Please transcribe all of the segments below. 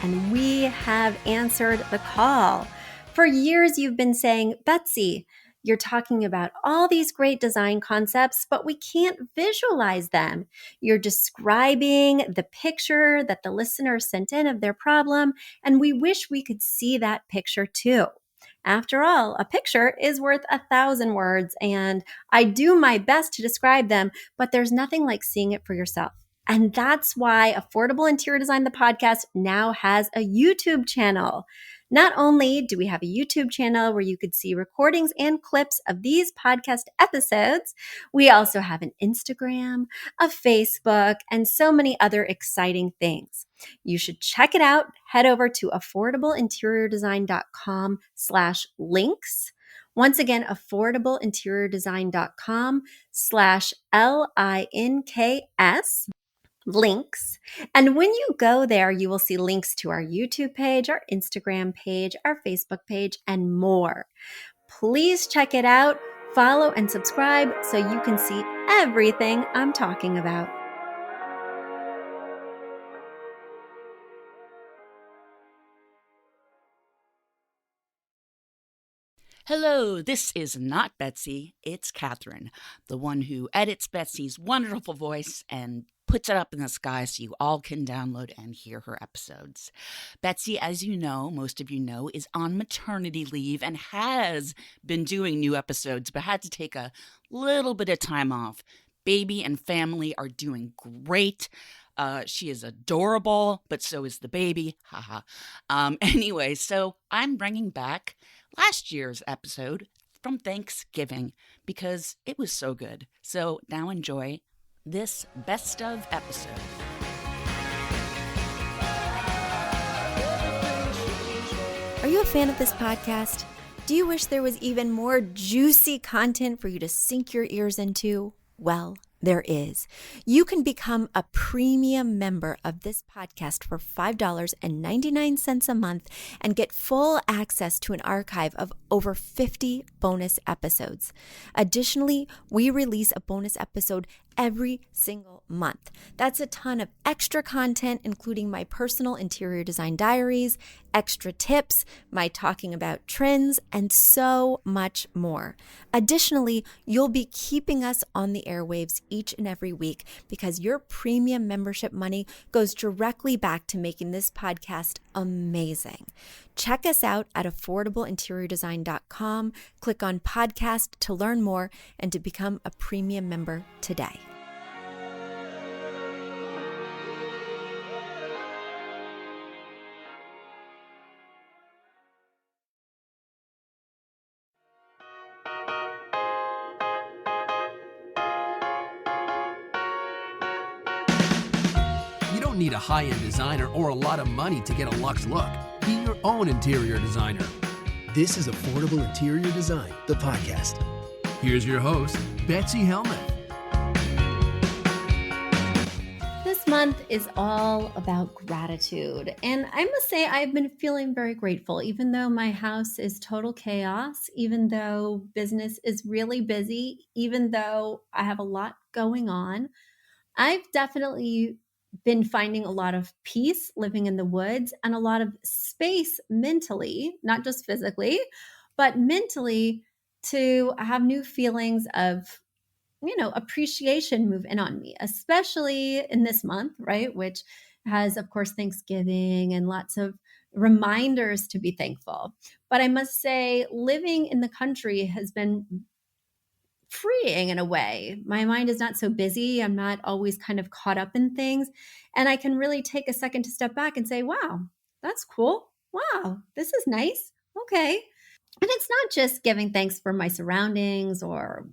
and we have answered the call. For years, you've been saying, Betsy, you're talking about all these great design concepts, but we can't visualize them. You're describing the picture that the listener sent in of their problem, and we wish we could see that picture too. After all, a picture is worth 1,000 words, and I do my best to describe them, but there's nothing like seeing it for yourself. And that's why Affordable Interior Design, the podcast, now has a YouTube channel. Not only do we have a YouTube channel where you could see recordings and clips of these podcast episodes, we also have an Instagram, a Facebook, and so many other exciting things. You should check it out. Head over to affordableinteriordesign.com/links. Once again, affordableinteriordesign.com/LINKS. Links. And when you go there, you will see links to our YouTube page, our Instagram page, our Facebook page, and more. Please check it out, follow and subscribe so you can see everything I'm talking about. Hello, this is not Betsy, it's Catherine, the one who edits Betsy's wonderful voice and puts it up in the sky so you all can download and hear her episodes. Betsy, as you know, most of you know, is on maternity leave and has been doing new episodes, but had to take a little bit of time off. Baby and family are doing great. She is adorable, but so is the baby. Haha. Anyway, so I'm bringing back last year's episode from Thanksgiving because it was so good. So now enjoy this best of episode. Are you a fan of this podcast? Do you wish there was even more juicy content for you to sink your ears into? Well, there is. You can become a premium member of this podcast for $5.99 a month and get full access to an archive of over 50 bonus episodes. Additionally, we release a bonus episode every single month. That's a ton of extra content, including my personal interior design diaries, extra tips, my talking about trends, and so much more. Additionally, you'll be keeping us on the airwaves each and every week because your premium membership money goes directly back to making this podcast amazing. Check us out at affordableinteriordesign.com. Click on podcast to learn more and to become a premium member today. You don't need a high-end designer or a lot of money to get a luxe look. Be your own interior designer. This is Affordable Interior Design, the podcast. Here's your host, Betsy Hellman. This month is all about gratitude. And I must say, I've been feeling very grateful, even though my house is total chaos, even though business is really busy, even though I have a lot going on. I've definitely been finding a lot of peace living in the woods and a lot of space mentally, not just physically, but mentally to have new feelings of, appreciation move in on me, especially in this month, right? Which has, of course, Thanksgiving and lots of reminders to be thankful. But I must say, living in the country has been freeing in a way. My mind is not so busy. I'm not always kind of caught up in things. And I can really take a second to step back and say, wow, that's cool. Wow, this is nice. Okay. And it's not just giving thanks for my surroundings or,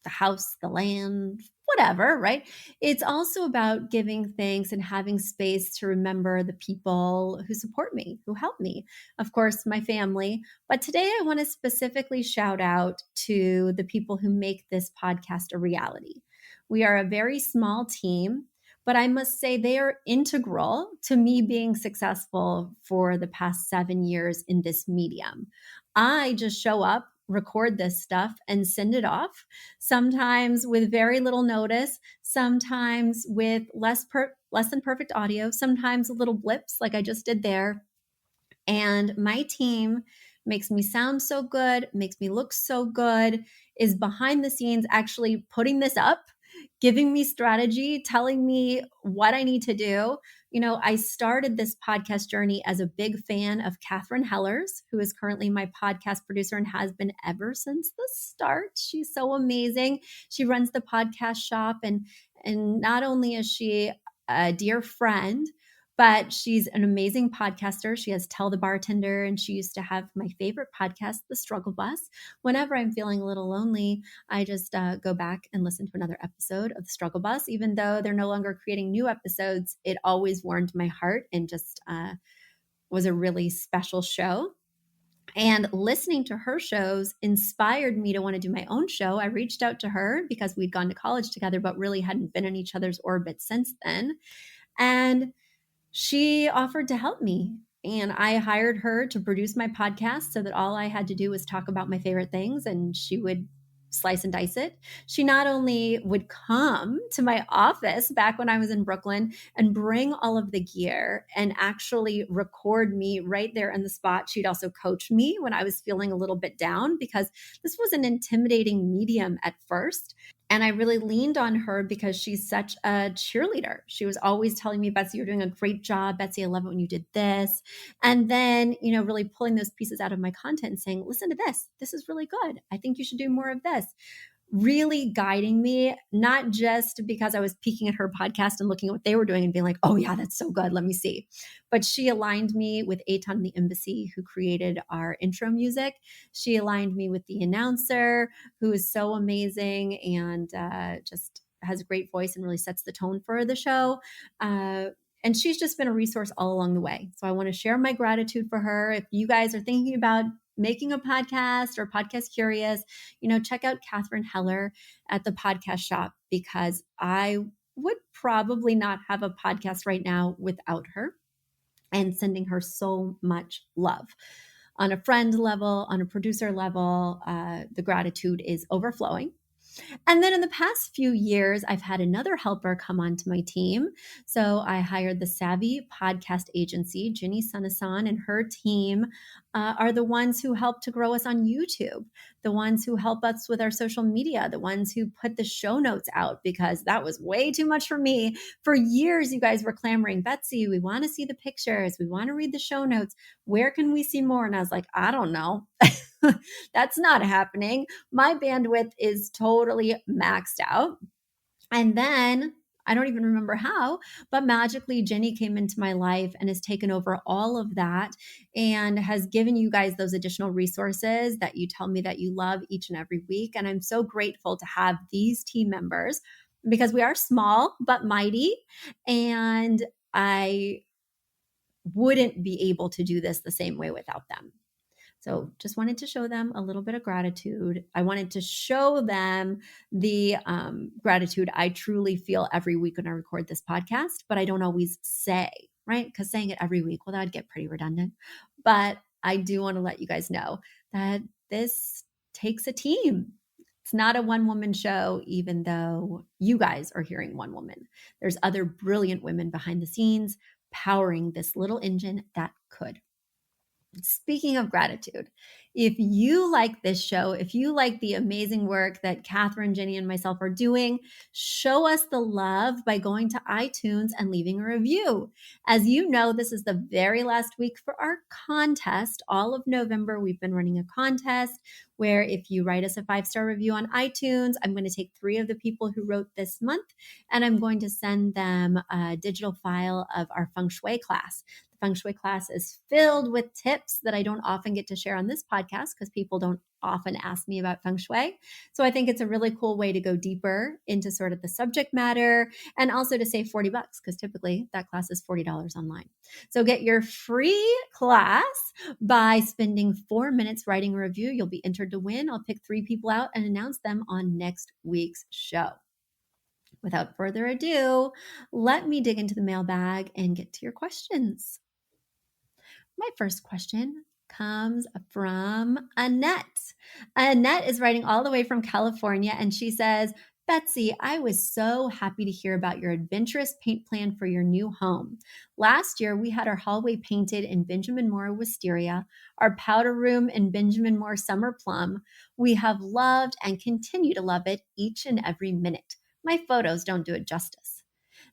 the house, the land, whatever, right? It's also about giving thanks and having space to remember the people who support me, who help me. Of course, my family. But today I want to specifically shout out to the people who make this podcast a reality. We are a very small team, but I must say they are integral to me being successful for the past 7 years in this medium. I just show up record this stuff and send it off, sometimes with very little notice, sometimes with less than perfect audio, sometimes little blips like I just did there. And my team makes me sound so good, makes me look so good, is behind the scenes actually putting this up, giving me strategy, telling me what I need to do. You know, I started this podcast journey as a big fan of Catherine Hellers, who is currently my podcast producer and has been ever since the start. She's so amazing. She runs the podcast shop, and not only is she a dear friend, but she's an amazing podcaster. She has Tell the Bartender, and she used to have my favorite podcast, The Struggle Bus. Whenever I'm feeling a little lonely, I just go back and listen to another episode of The Struggle Bus. Even though they're no longer creating new episodes, it always warmed my heart and just was a really special show. And listening to her shows inspired me to want to do my own show. I reached out to her because we'd gone to college together, but really hadn't been in each other's orbit since then. And she offered to help me. And I hired her to produce my podcast so that all I had to do was talk about my favorite things and she would slice and dice it. She not only would come to my office back when I was in Brooklyn and bring all of the gear and actually record me right there in the spot, she'd also coach me when I was feeling a little bit down because this was an intimidating medium at first. And I really leaned on her because she's such a cheerleader. She was always telling me, Betsy, you're doing a great job. Betsy, I love it when you did this. And then, you know, really pulling those pieces out of my content and saying, listen to this. This is really good. I think you should do more of this. Really guiding me, not just because I was peeking at her podcast and looking at what they were doing and being like, oh yeah, that's so good. Let me see. But she aligned me with Aton the Embassy, who created our intro music. She aligned me with the announcer, who is so amazing and just has a great voice and really sets the tone for the show. And she's just been a resource all along the way. So I want to share my gratitude for her. If you guys are thinking about making a podcast or podcast curious, you know, check out Catherine Heller at the podcast shop, because I would probably not have a podcast right now without her, and sending her so much love. On a friend level, on a producer level, the gratitude is overflowing. And then in the past few years, I've had another helper come onto my team. So I hired the Savvy Podcast Agency. Ginny Sunasan and her team are the ones who help to grow us on YouTube, the ones who help us with our social media, the ones who put the show notes out, because that was way too much for me. For years, you guys were clamoring, Betsy, we want to see the pictures. We want to read the show notes. Where can we see more? And I was like, I don't know. That's not happening. My bandwidth is totally maxed out. And then I don't even remember how, but magically Jenny came into my life and has taken over all of that and has given you guys those additional resources that you tell me that you love each and every week. And I'm so grateful to have these team members, because we are small but mighty. And I wouldn't be able to do this the same way without them. So just wanted to show them a little bit of gratitude. I wanted to show them the gratitude I truly feel every week when I record this podcast, but I don't always say, right? Because saying it every week, well, that would get pretty redundant. But I do want to let you guys know that this takes a team. It's not a one-woman show, even though you guys are hearing one woman. There's other brilliant women behind the scenes powering this little engine that could. Speaking of gratitude, if you like this show, if you like the amazing work that Catherine, Jenny, and myself are doing, show us the love by going to iTunes and leaving a review. As you know, this is the very last week for our contest. All of November, we've been running a contest where if you write us a 5-star review on iTunes, I'm going to take 3 of the people who wrote this month, and I'm going to send them a digital file of our feng shui class. Feng Shui class is filled with tips that I don't often get to share on this podcast because people don't often ask me about Feng Shui. So I think it's a really cool way to go deeper into sort of the subject matter, and also to save $40 because typically that class is $40 online. So get your free class by spending 4 minutes writing a review. You'll be entered to win. I'll pick 3 people out and announce them on next week's show. Without further ado, let me dig into the mailbag and get to your questions. My first question comes from Annette. Annette is writing all the way from California, and she says, Betsy, I was so happy to hear about your adventurous paint plan for your new home. Last year, we had our hallway painted in Benjamin Moore wisteria, our powder room in Benjamin Moore summer plum. We have loved and continue to love it each and every minute. My photos don't do it justice.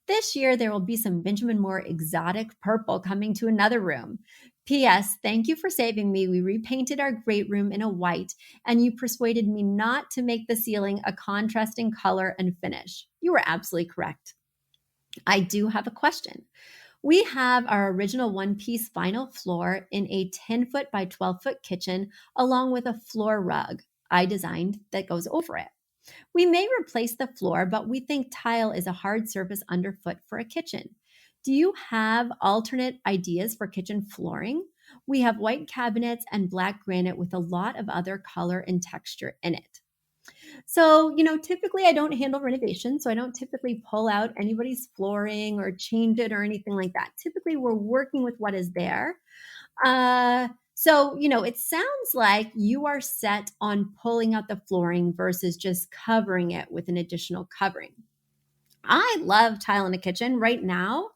This year, there will be some Benjamin Moore exotic purple coming to another room. P.S. Thank you for saving me. We repainted our great room in a white, and you persuaded me not to make the ceiling a contrasting color and finish. You were absolutely correct. I do have a question. We have our original one-piece vinyl floor in a 10-foot by 12-foot kitchen, along with a floor rug I designed that goes over it. We may replace the floor, but we think tile is a hard surface underfoot for a kitchen. Do you have alternate ideas for kitchen flooring? We have white cabinets and black granite with a lot of other color and texture in it. So, typically I don't handle renovations, so I don't typically pull out anybody's flooring or change it or anything like that. Typically, we're working with what is there. So, it sounds like you are set on pulling out the flooring versus just covering it with an additional covering. I love tile in a kitchen. Right now,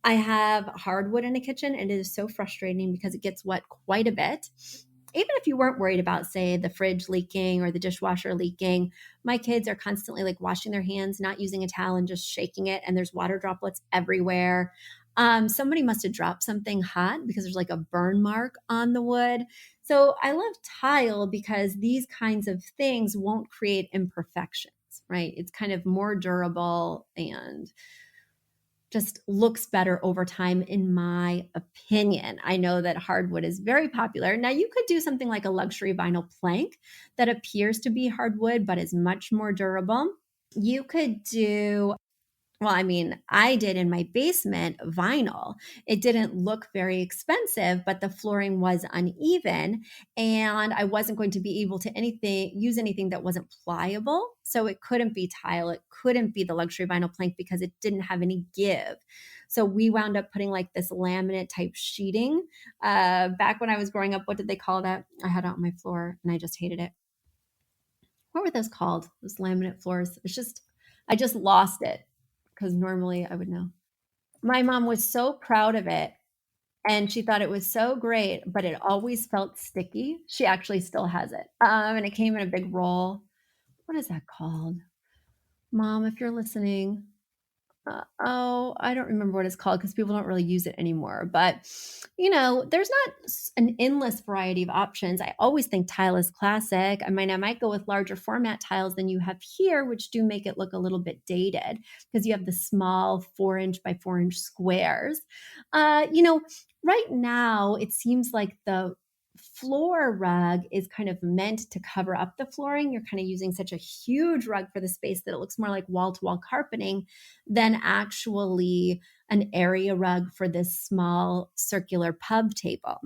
I have hardwood in a kitchen, and it is so frustrating because it gets wet quite a bit. Even if you weren't worried about, say, the fridge leaking or the dishwasher leaking, my kids are constantly like washing their hands, not using a towel and just shaking it, and there's water droplets everywhere. Somebody must have dropped something hot because there's like a burn mark on the wood. So I love tile because these kinds of things won't create imperfections, right? It's kind of more durable and just looks better over time, in my opinion. I know that hardwood is very popular. Now, you could do something like a luxury vinyl plank that appears to be hardwood, but is much more durable. You could do, I did in my basement vinyl. It didn't look very expensive, but the flooring was uneven, and I wasn't going to be able to use anything that wasn't pliable. So it couldn't be tile. It couldn't be the luxury vinyl plank because it didn't have any give. So we wound up putting like this laminate type sheeting. Back when I was growing up, what did they call that? I had it on my floor and I just hated it. What were those called? Those laminate floors. I just lost it, because normally I would know. My mom was so proud of it, and she thought it was so great, but it always felt sticky. She actually still has it. And it came in a big roll. What is that called? Mom, if you're listening, I don't remember what it's called because people don't really use it anymore. But, there's not an endless variety of options. I always think tile is classic. I might go with larger format tiles than you have here, which do make it look a little bit dated because you have the small 4-inch by 4-inch squares. Right now, it seems like the floor rug is kind of meant to cover up the flooring. You're kind of using such a huge rug for the space that it looks more like wall-to-wall carpeting than actually an area rug for this small circular pub table.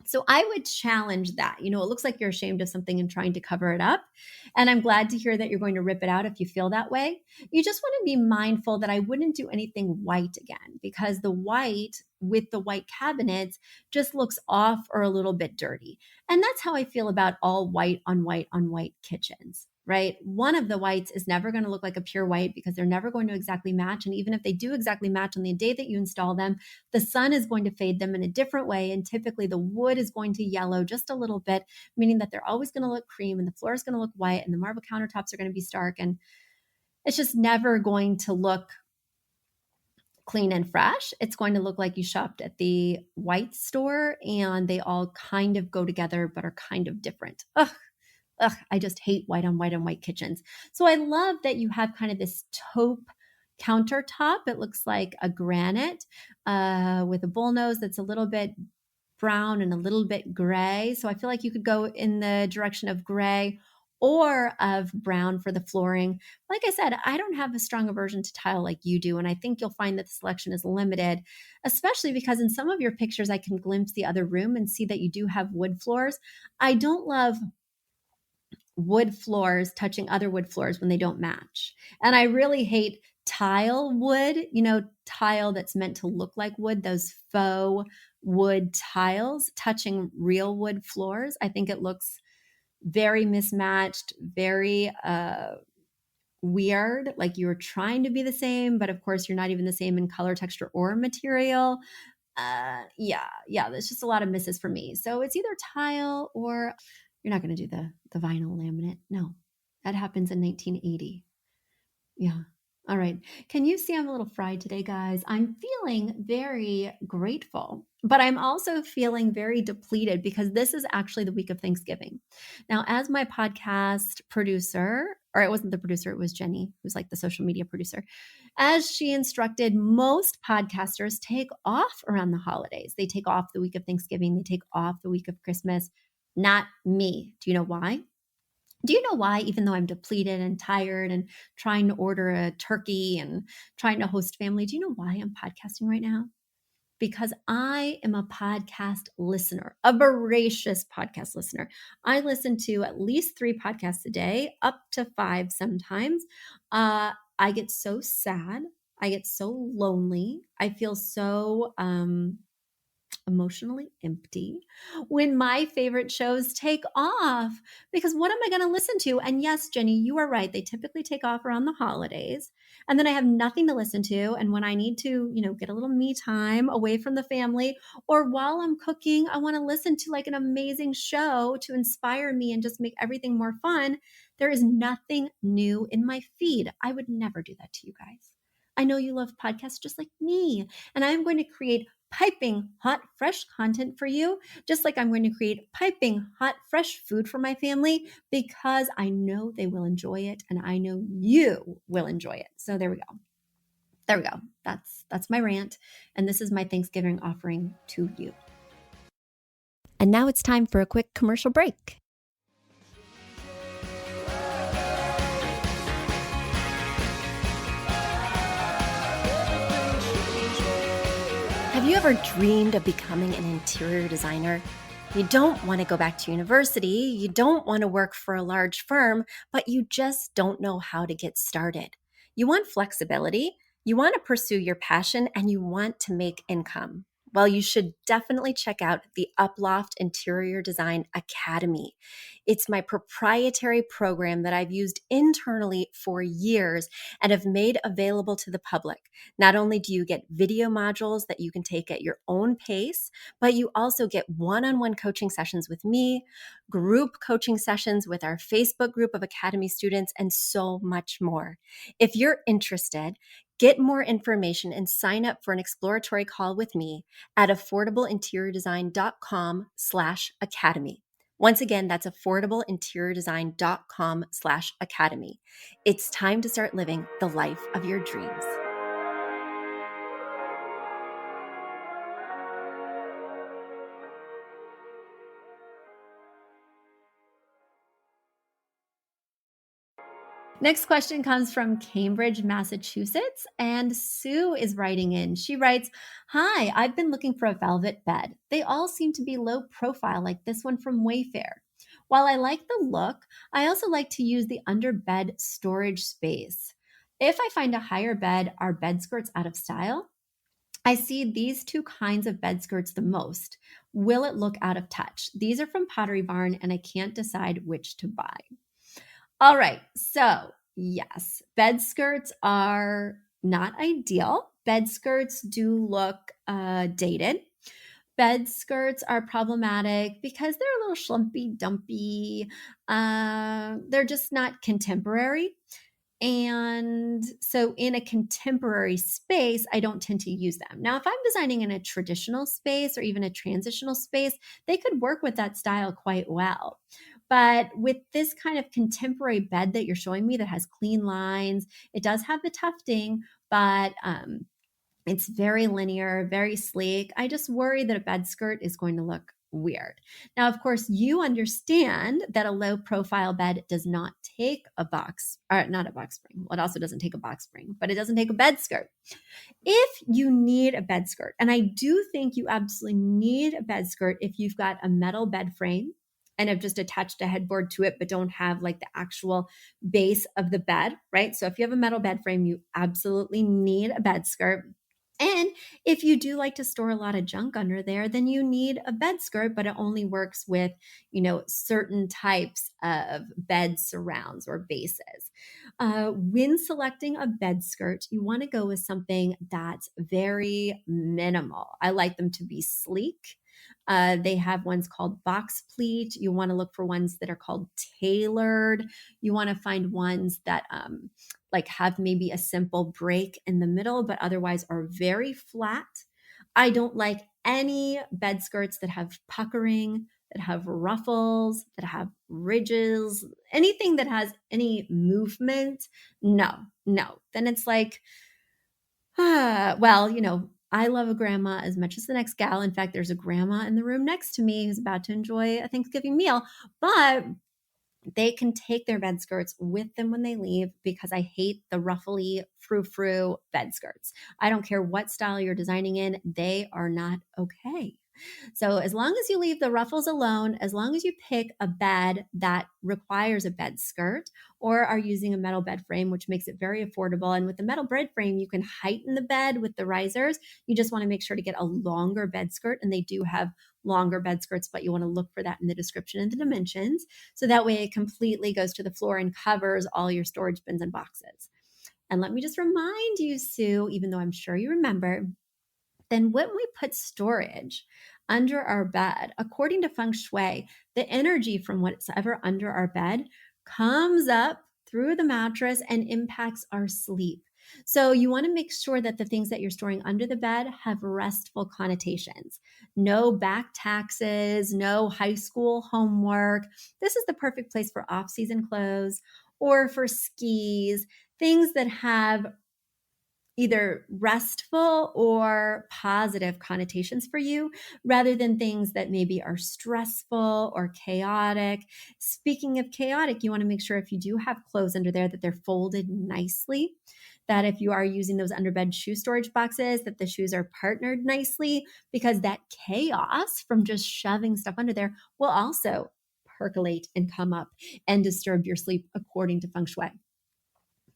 So I would challenge that. It looks like you're ashamed of something and trying to cover it up. And I'm glad to hear that you're going to rip it out if you feel that way. You just want to be mindful that I wouldn't do anything white again, because the white with the white cabinets just looks off or a little bit dirty. And that's how I feel about all white on white on white kitchens. Right? One of the whites is never going to look like a pure white because they're never going to exactly match. And even if they do exactly match on the day that you install them, the sun is going to fade them in a different way. And typically the wood is going to yellow just a little bit, meaning that they're always going to look cream and the floor is going to look white and the marble countertops are going to be stark. And it's just never going to look clean and fresh. It's going to look like you shopped at the white store and they all kind of go together, but are kind of different. I just hate white on white kitchens. So I love that you have kind of this taupe countertop. It looks like a granite with a bullnose that's a little bit brown and a little bit gray. So I feel like you could go in the direction of gray or of brown for the flooring. Like I said, I don't have a strong aversion to tile like you do. And I think you'll find that the selection is limited, especially because in some of your pictures, I can glimpse the other room and see that you do have wood floors. I don't love wood floors touching other wood floors when they don't match. And I really hate tile wood, tile that's meant to look like wood, those faux wood tiles touching real wood floors. I think it looks very mismatched, very weird, like you're trying to be the same, but of course you're not even the same in color, texture, or material. Yeah, there's just a lot of misses for me. So it's either tile or you're not going to do the vinyl laminate. No, that happens in 1980. Yeah. All right. Can you see I'm a little fried today, guys? I'm feeling very grateful, but I'm also feeling very depleted because this is actually the week of Thanksgiving. Now, as my podcast producer, or it wasn't the producer, it was Jenny, who's like the social media producer, as she instructed, most podcasters take off around the holidays. They take off the week of Thanksgiving, they take off the week of Christmas. Not me. Do you know why? Do you know why, even though I'm depleted and tired and trying to order a turkey and trying to host family, do you know why I'm podcasting right now? Because I am a podcast listener, a voracious podcast listener. I listen to at least 3 podcasts a day, up to 5 sometimes. I get so sad. I get so lonely. I feel so emotionally empty when my favorite shows take off, because what am I going to listen to? And yes, Jenny, you are right. They typically take off around the holidays, and then I have nothing to listen to. And when I need to, get a little me time away from the family, or while I'm cooking, I want to listen to like an amazing show to inspire me and just make everything more fun. There is nothing new in my feed. I would never do that to you guys. I know you love podcasts just like me, and I'm going to create piping hot, fresh content for you, just like I'm going to create piping hot, fresh food for my family, because I know they will enjoy it and I know you will enjoy it. So there we go. There we go. That's my rant. And this is my Thanksgiving offering to you. And now it's time for a quick commercial break. Have you ever dreamed of becoming an interior designer? You don't want to go back to university, you don't want to work for a large firm, but you just don't know how to get started. You want flexibility, you want to pursue your passion, and you want to make income. Well, you should definitely check out the Uploft Interior Design Academy. It's my proprietary program that I've used internally for years and have made available to the public. Not only do you get video modules that you can take at your own pace, but you also get one-on-one coaching sessions with me, group coaching sessions with our Facebook group of Academy students, and so much more. If you're interested, get more information and sign up for an exploratory call with me at affordableinteriordesign.com/academy. Once again, that's affordableinteriordesign.com/academy. It's time to start living the life of your dreams. Next question comes from Cambridge, Massachusetts, and Sue is writing in. She writes, "Hi, I've been looking for a velvet bed. They all seem to be low profile, like this one from Wayfair. While I like the look, I also like to use the underbed storage space. If I find a higher bed, are bed skirts out of style? I see these 2 kinds of bed skirts the most. Will it look out of touch? These are from Pottery Barn, and I can't decide which to buy." All right. So, yes, bed skirts are not ideal. Bed skirts do look dated. Bed skirts are problematic because they're a little schlumpy, dumpy. They're just not contemporary. And so, in a contemporary space, I don't tend to use them. Now, if I'm designing in a traditional space or even a transitional space, they could work with that style quite well. But with this kind of contemporary bed that you're showing me that has clean lines, it does have the tufting, but it's very linear, very sleek. I just worry that a bed skirt is going to look weird. Now, of course, you understand that a low profile bed does not take a box, or not a box spring. Well, it also doesn't take a box spring, but it doesn't take a bed skirt. If you need a bed skirt, and I do think you absolutely need a bed skirt if you've got a metal bed frame and have just attached a headboard to it, but don't have like the actual base of the bed, right? So if you have a metal bed frame, you absolutely need a bed skirt. And if you do like to store a lot of junk under there, then you need a bed skirt, but it only works with, certain types of bed surrounds or bases. When selecting a bed skirt, you want to go with something that's very minimal. I like them to be sleek. They have ones called box pleat. You want to look for ones that are called tailored. You want to find ones that like have maybe a simple break in the middle, but otherwise are very flat. I don't like any bed skirts that have puckering, that have ruffles, that have ridges, anything that has any movement. No. Then it's like, I love a grandma as much as the next gal. In fact, there's a grandma in the room next to me who's about to enjoy a Thanksgiving meal, but they can take their bed skirts with them when they leave because I hate the ruffly frou-frou bed skirts. I don't care what style you're designing in, they are not okay. So as long as you leave the ruffles alone, as long as you pick a bed that requires a bed skirt or are using a metal bed frame, which makes it very affordable. And with the metal bed frame, you can heighten the bed with the risers. You just want to make sure to get a longer bed skirt, and they do have longer bed skirts, but you want to look for that in the description and the dimensions. So that way it completely goes to the floor and covers all your storage bins and boxes. And let me just remind you, Sue, even though I'm sure you remember, then when we put storage under our bed, according to feng shui, the energy from what's ever under our bed comes up through the mattress and impacts our sleep. So you want to make sure that the things that you're storing under the bed have restful connotations. No back taxes, no high school homework. This is the perfect place for off-season clothes or for skis, things that have either restful or positive connotations for you rather than things that maybe are stressful or chaotic. Speaking of chaotic, you want to make sure if you do have clothes under there that they're folded nicely, that if you are using those underbed shoe storage boxes, that the shoes are partnered nicely, because that chaos from just shoving stuff under there will also percolate and come up and disturb your sleep according to feng shui.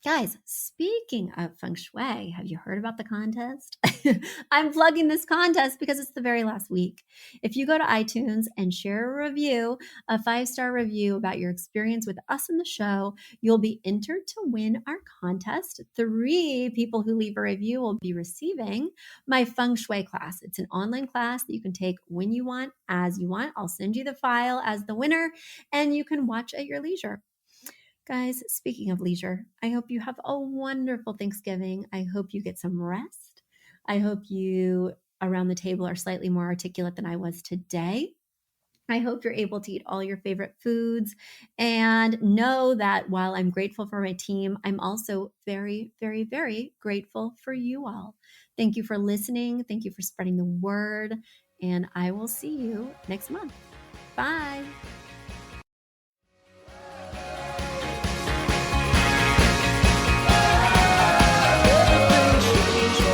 Guys, speaking of feng shui, have you heard about the contest? I'm plugging this contest because it's the very last week. If you go to iTunes and share a review, a 5-star review about your experience with us in the show, you'll be entered to win our contest. 3 people who leave a review will be receiving my feng shui class. It's an online class that you can take when you want, as you want. I'll send you the file as the winner, and you can watch at your leisure. Guys, speaking of leisure, I hope you have a wonderful Thanksgiving. I hope you get some rest. I hope you around the table are slightly more articulate than I was today. I hope you're able to eat all your favorite foods, and know that while I'm grateful for my team, I'm also very, very, very grateful for you all. Thank you for listening. Thank you for spreading the word, and I will see you next month. Bye.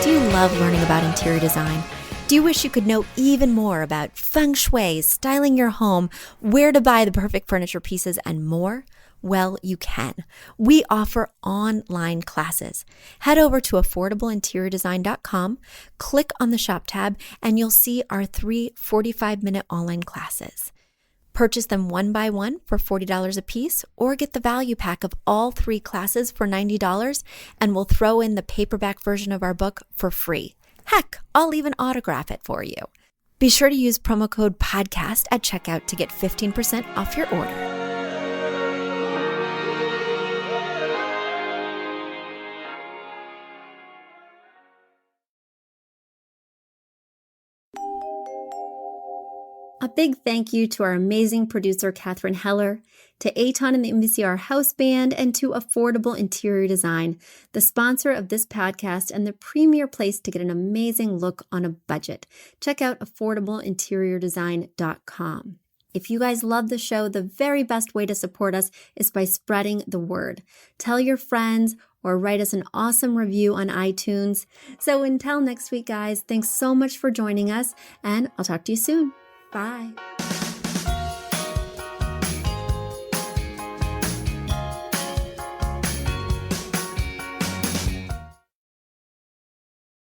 Do you love learning about interior design? Do you wish you could know even more about feng shui, styling your home, where to buy the perfect furniture pieces, and more? Well, you can. We offer online classes. Head over to affordableinteriordesign.com, click on the shop tab, and you'll see our 3 45-minute online classes. Purchase them one by one for $40 a piece, or get the value pack of all 3 classes for $90, and we'll throw in the paperback version of our book for free. Heck, I'll even autograph it for you. Be sure to use promo code PODCAST at checkout to get 15% off your order. A big thank you to our amazing producer, Catherine Heller, to Aton and the MVCR House Band, and to Affordable Interior Design, the sponsor of this podcast and the premier place to get an amazing look on a budget. Check out affordableinteriordesign.com. If you guys love the show, the very best way to support us is by spreading the word. Tell your friends or write us an awesome review on iTunes. So until next week, guys, thanks so much for joining us, and I'll talk to you soon. Bye.